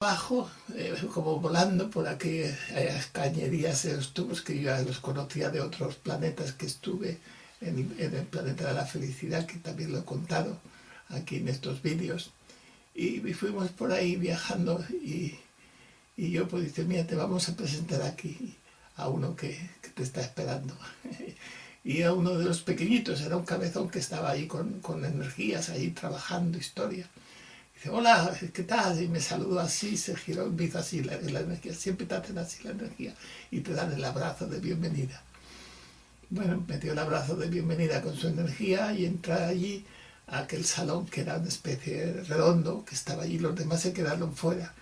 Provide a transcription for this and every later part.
Abajo, como volando por aquellas cañerías, esos tubos que yo ya los conocía de otros planetas que estuve en el planeta de la felicidad, que también lo he contado aquí en estos vídeos. Y fuimos por ahí viajando y yo pues dice, mira, te vamos a presentar aquí a uno que te está esperando. Y era uno de los pequeñitos, era un cabezón que estaba ahí con energías, ahí trabajando historia. Dice, hola, ¿qué tal? Y me saludó así, se giró y me hizo así la energía. Siempre te hacen así la energía y te dan el abrazo de bienvenida. Bueno, me dio el abrazo de bienvenida con su energía y entré allí a aquel salón que era una especie de redondo, que estaba allí, los demás se quedaron fuera.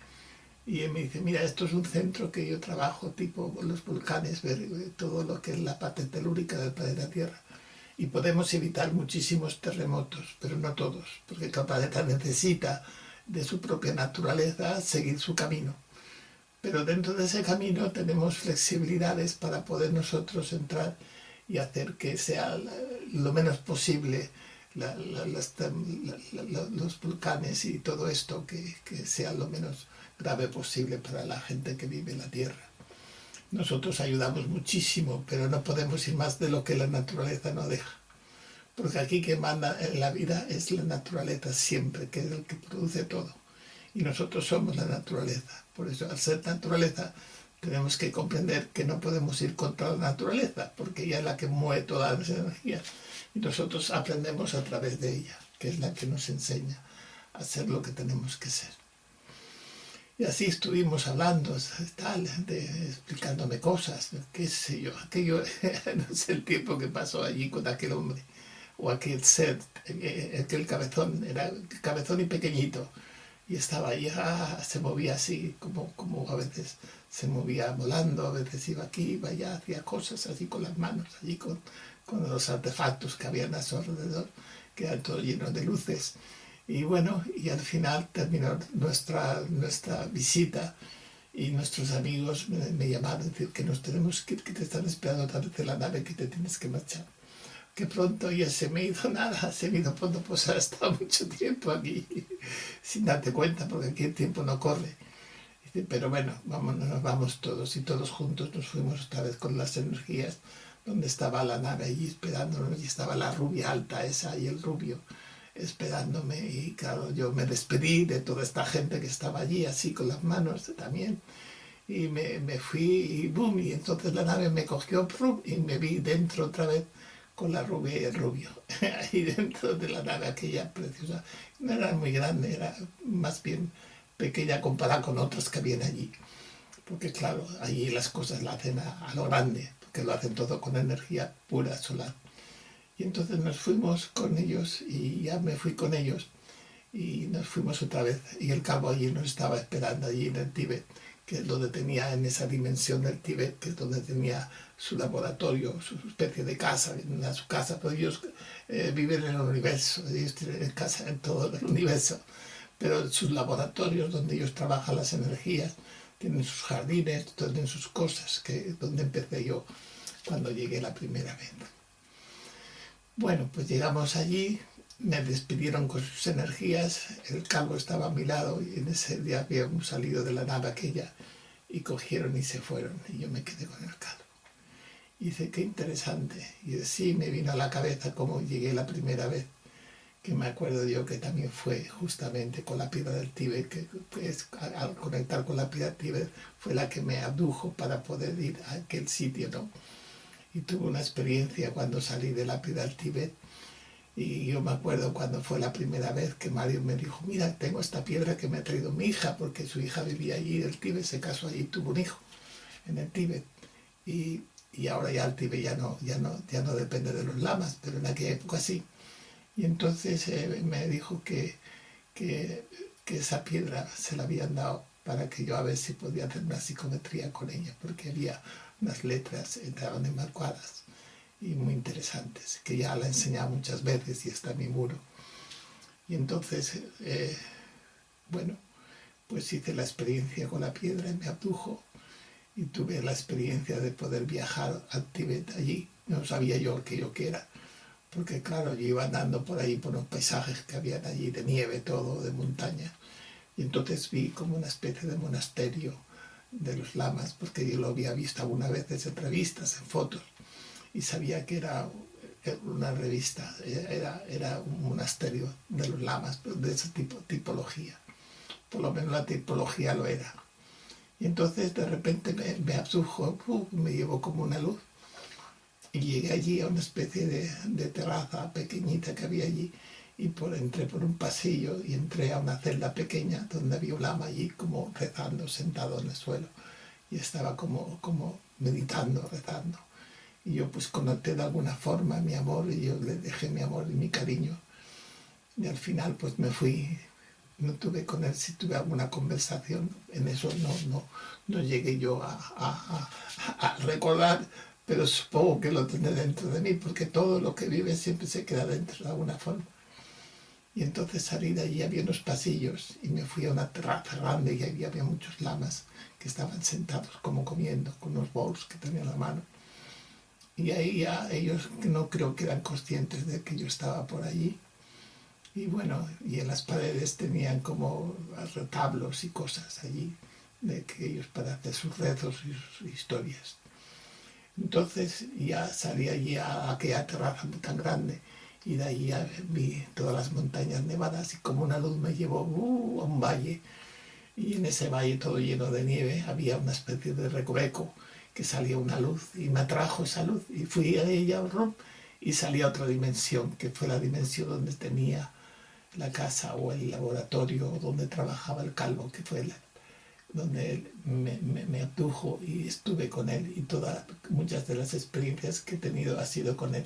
Y él me dice, mira, esto es un centro que yo trabajo, tipo los volcanes, ver todo lo que es la parte telúrica del planeta Tierra. Y podemos evitar muchísimos terremotos, pero no todos, porque el planeta necesita de su propia naturaleza seguir su camino. Pero dentro de ese camino tenemos flexibilidades para poder nosotros entrar y hacer que sea lo menos posible los volcanes y todo esto, que sea lo menos grave posible para la gente que vive en la Tierra. Nosotros ayudamos muchísimo, pero no podemos ir más de lo que la naturaleza nos deja. Porque aquí que manda en la vida es la naturaleza siempre, que es el que produce todo. Y nosotros somos la naturaleza. Por eso, al ser naturaleza, tenemos que comprender que no podemos ir contra la naturaleza, porque ella es la que mueve todas las energías. Y nosotros aprendemos a través de ella, que es la que nos enseña a ser lo que tenemos que ser. Y así estuvimos hablando, tal, explicándome cosas, qué sé yo, aquello, no sé el tiempo que pasó allí con aquel hombre, o aquel ser, aquel cabezón, era cabezón y pequeñito, y estaba ahí, se movía así, como a veces se movía volando, a veces iba aquí, iba allá, hacía cosas así con las manos, allí con los artefactos que habían a su alrededor, que eran todo lleno de luces. Y bueno, y al final terminó nuestra visita y nuestros amigos me llamaron a decir que nos tenemos que ir, que te están esperando otra vez en la nave, que te tienes que marchar. Que pronto ya se me hizo nada, se me hizo pronto, pues ha estado mucho tiempo aquí sin darte cuenta, porque aquí el tiempo no corre. Dice, pero bueno, nos vamos todos y todos juntos nos fuimos otra vez con las energías donde estaba la nave allí esperándonos y estaba la rubia alta esa y el rubio esperándome y claro, yo me despedí de toda esta gente que estaba allí así con las manos también y me fui y boom, y entonces la nave me cogió y me vi dentro otra vez con la rubia y el rubio ahí dentro de la nave aquella preciosa. No era muy grande, era más bien pequeña comparada con otras que habían allí, porque claro, allí las cosas las hacen a lo grande, porque lo hacen todo con energía pura solar. Y entonces nos fuimos con ellos y ya me fui con ellos y nos fuimos otra vez. Y el cabo allí nos estaba esperando allí en el Tíbet, que es donde tenía, en esa dimensión del Tíbet, que es donde tenía su laboratorio, su especie de casa, su casa, pero ellos viven en el universo, ellos tienen casa en todo el universo, pero sus laboratorios donde ellos trabajan las energías, tienen sus jardines, tienen sus cosas, que es donde empecé yo cuando llegué la primera vez. Bueno, pues llegamos allí, me despidieron con sus energías, el calvo estaba a mi lado y en ese día habíamos salido de la nave aquella y cogieron y se fueron y yo me quedé con el calvo. Y dice, qué interesante. Y sí, me vino a la cabeza como llegué la primera vez, que me acuerdo yo que también fue justamente con la piedra del Tíbet, que al conectar con la piedra del Tíbet fue la que me abdujo para poder ir a aquel sitio, ¿no? Y tuve una experiencia cuando salí de la piedra del Tíbet y yo me acuerdo cuando fue la primera vez que Mario me dijo, mira, tengo esta piedra que me ha traído mi hija, porque su hija vivía allí en el Tíbet, se casó allí y tuvo un hijo en el Tíbet. Y ahora ya el Tíbet ya no depende de los lamas, pero en aquella época sí. Y entonces me dijo que esa piedra se la habían dado para que yo a ver si podía hacer una psicometría con ella, porque había unas letras, entraban enmarcadas y muy interesantes, que ya la he enseñado muchas veces y está en mi muro. Y entonces, bueno, pues hice la experiencia con la piedra y me abdujo y tuve la experiencia de poder viajar al Tíbet allí. No sabía yo aquello que era, porque claro, yo iba andando por ahí por los paisajes que habían allí de nieve, todo, de montaña, Y entonces vi como una especie de monasterio de los lamas, porque yo lo había visto algunas veces en revistas, en fotos, y sabía que era una revista, era un monasterio de los lamas, de esa tipología. Por lo menos la tipología lo era. Y entonces de repente me abdujo, me llevó como una luz, y llegué allí a una especie de terraza pequeñita que había allí, y entré por un pasillo y entré a una celda pequeña donde había un lama allí como rezando, sentado en el suelo, y estaba como meditando, rezando. Y yo pues conecté de alguna forma mi amor, y yo le dejé mi amor y mi cariño, y al final pues me fui. No tuve con él, si tuve alguna conversación, en eso no llegué yo a recordar, pero supongo que lo tendré dentro de mí, porque todo lo que vive siempre se queda dentro de alguna forma. Y entonces salí de allí, había unos pasillos, y me fui a una terraza grande, y ahí había muchos lamas que estaban sentados como comiendo, con unos bowls que tenían en la mano. Y ahí ya ellos no creo que eran conscientes de que yo estaba por allí. Y bueno, y en las paredes tenían como retablos y cosas allí, de que ellos para hacer sus rezos y sus historias. Entonces ya salí allí a aquella terraza tan grande, y de ahí ya vi todas las montañas nevadas, y como una luz me llevó a un valle, y en ese valle todo lleno de nieve había una especie de recoveco que salía una luz, y me atrajo esa luz, y fui a ella y salí a otra dimensión, que fue la dimensión donde tenía la casa o el laboratorio donde trabajaba el calvo, que fue donde él me abdujo, y estuve con él, y muchas de las experiencias que he tenido ha sido con él.